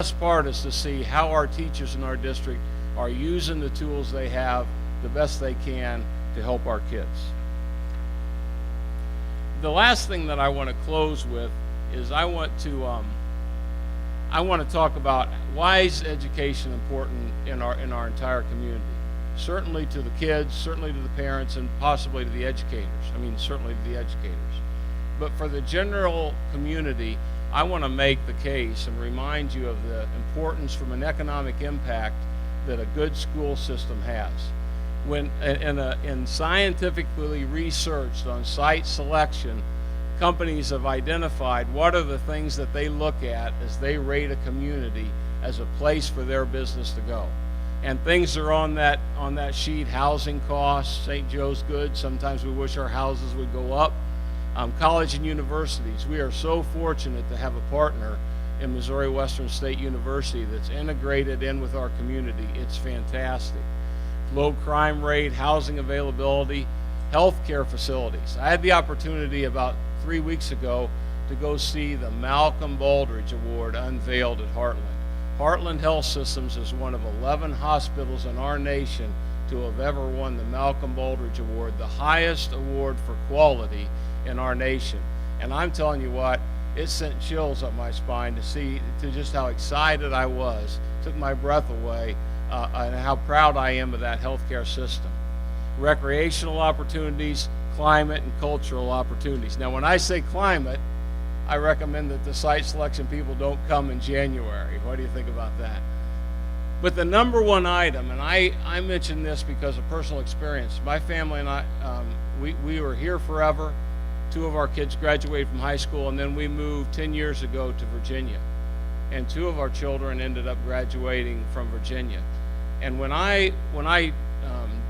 best part is to see how our teachers in our district are using the tools they have the best they can to help our kids. The last thing that I want to close with is I want to talk about why is education important in our entire community. Certainly to the kids, certainly to the parents, and possibly to the educators. I mean, certainly to the educators. But for the general community, I want to make the case and remind you of the importance from an economic impact that a good school system has. When in scientifically researched on site selection, companies have identified what are the things that they look at as they rate a community as a place for their business to go. And things are on that sheet: housing costs, St. Joe's good. Sometimes we wish our houses would go up. College and universities. We are so fortunate to have a partner in Missouri Western State University that's integrated in with our community. It's fantastic. Low crime rate, housing availability, healthcare facilities. I had the opportunity about 3 weeks ago to go see the Malcolm Baldrige Award unveiled at Heartland. Heartland Health Systems is one of 11 hospitals in our nation to have ever won the Malcolm Baldrige Award, the highest award for quality in our nation. And I'm telling you what, it sent chills up my spine to just how excited I was, took my breath away, and how proud I am of that healthcare system. Recreational opportunities, climate and cultural opportunities. Now, when I say climate, I recommend that the site selection people don't come in January. What do you think about that? But the number one item, and I mention this because of personal experience, my family and I, we were here forever. 2 of our kids graduated from high school, and then we moved 10 years ago to Virginia. And 2 of our children ended up graduating from Virginia. And when I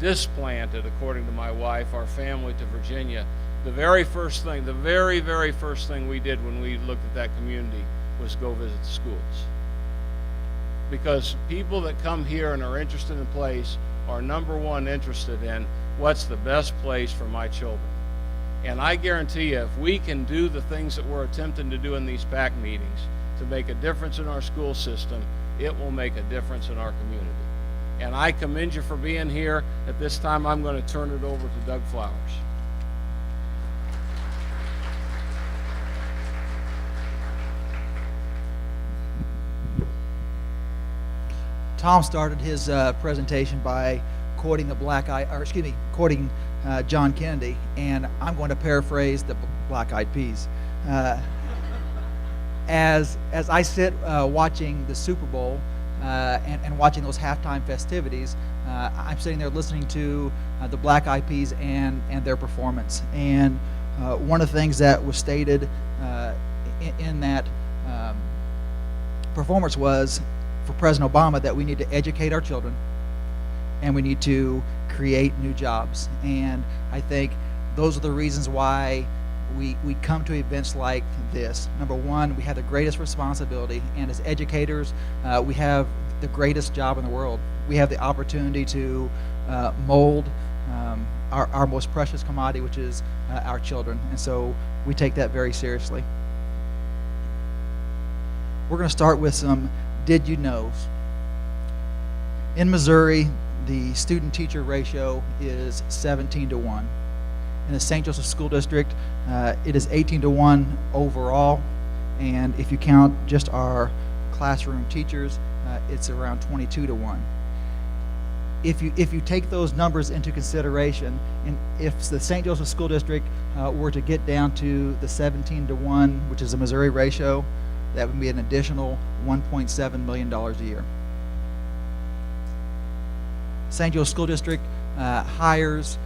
displanted, according to my wife, our family to Virginia, the very, very first thing we did when we looked at that community was go visit the schools. Because people that come here and are interested in a place are number one interested in what's the best place for my children. And I guarantee you, if we can do the things that we're attempting to do in these PAC meetings to make a difference in our school system, it will make a difference in our community. And I commend you for being here. At this time, I'm going to turn it over to Doug Flowers. Tom started his presentation by quoting John Kennedy, and I'm going to paraphrase the Black Eyed Peas. As I sit watching the Super Bowl and watching those halftime festivities, I'm sitting there listening to the Black Eyed Peas and their performance. And one of the things that was stated in that performance was, for President Obama, that we need to educate our children and we need to create new jobs. And I think those are the reasons why we come to events like this. Number one, we have the greatest responsibility, and as educators, we have the greatest job in the world. We have the opportunity to mold our most precious commodity, which is our children. And so we take that very seriously. We're going to start with some did you knows. In Missouri, the student-teacher ratio is 17-1. In the St. Joseph School District, it is 18-1 overall, and if you count just our classroom teachers, it's around 22-1. If you take those numbers into consideration, and if the St. Joseph School District were to get down to the 17-1, which is a Missouri ratio, that would be an additional $1.7 million a year. St. Joe School District hires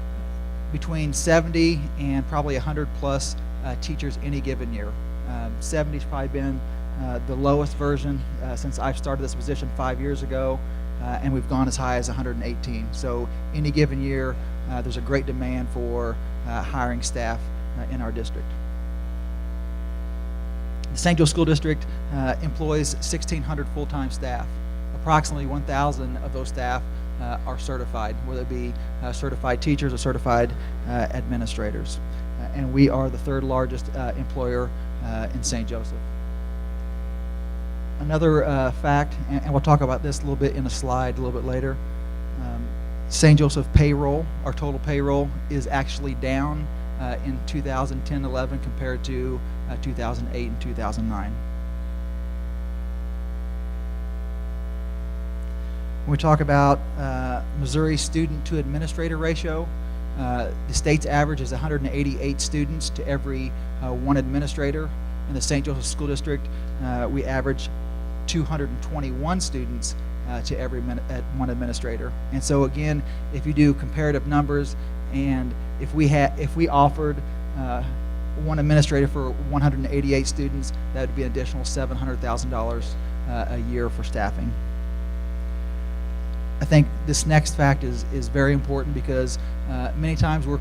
between 70 and probably 100 plus teachers any given year. 70's probably been the lowest version since I've started this position 5 years ago, and we've gone as high as 118. So any given year, there's a great demand for hiring staff in our district. The St. Joe School District employs 1,600 full-time staff. Approximately 1,000 of those staff are certified, whether it be certified teachers or certified administrators. And we are the third largest employer in St. Joseph. Another fact, and we'll talk about this a little bit in a slide a little bit later. St. Joseph payroll, our total payroll, is actually down in 2010-11 compared to 2008 and 2009. When we talk about Missouri student to administrator ratio, the state's average is 188 students to every one administrator. In the St. Joseph School District, we average 221 students to every one administrator. And so again, if you do comparative numbers, and if we offered one administrator for 188 students, that would be an additional $700,000 a year for staffing. I think this next fact is very important because many times we're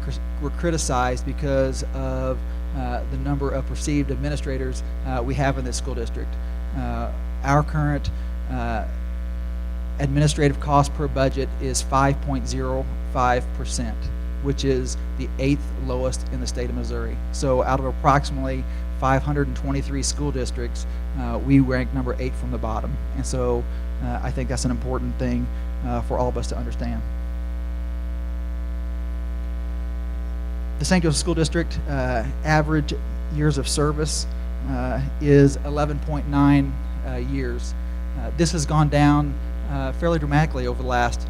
criticized because of the number of perceived administrators we have in this school district. Our current administrative cost per budget is 5.05%, which is the 8th lowest in the state of Missouri. So out of approximately 523 school districts, we rank number 8 from the bottom. And so I think that's an important thing for all of us to understand. The St. Joseph School District average years of service is 11.9 years. This has gone down fairly dramatically over the last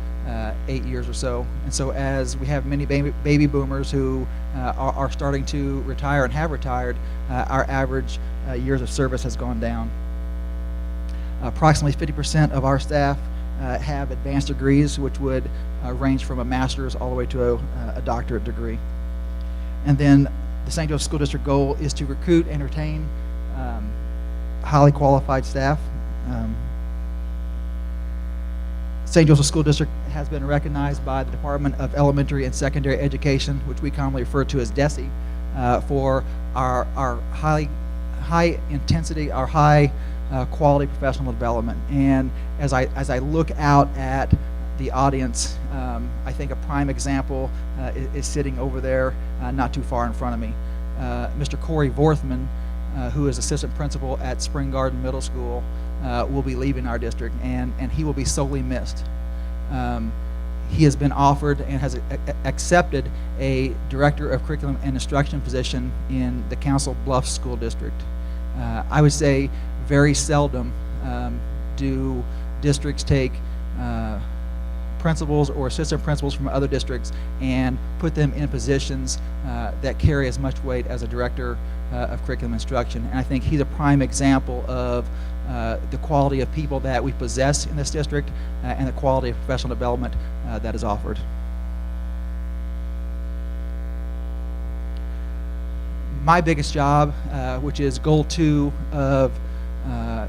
8 years or so. And so as we have many baby boomers who are starting to retire and have retired, our average years of service has gone down. Approximately 50% of our staff have advanced degrees, which would range from a master's all the way to a doctorate degree. And then the St. Joseph School District goal is to recruit and retain highly qualified staff. St. Joseph School District has been recognized by the Department of Elementary and Secondary Education, which we commonly refer to as DESE, for our high intensity, our high quality professional development. And as I look out at the audience, I think a prime example is sitting over there, not too far in front of me. Mr. Corey Vorthman, who is assistant principal at Spring Garden Middle School, will be leaving our district, and he will be sorely missed. He has been offered and has accepted a director of curriculum and instruction position in the Council Bluffs School District. I would say very seldom do districts take principals or assistant principals from other districts and put them in positions that carry as much weight as a director of curriculum instruction. And I think he's a prime example of the quality of people that we possess in this district and the quality of professional development that is offered. My biggest job, which is goal 2 of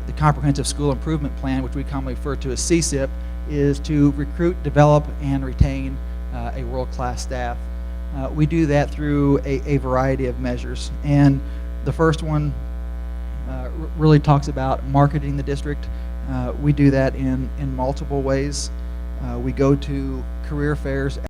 the Comprehensive School Improvement Plan, which we commonly refer to as CSIP, is to recruit, develop, and retain a world-class staff. We do that through a variety of measures. And the first one really talks about marketing the district. We do that in multiple ways. We go to career fairs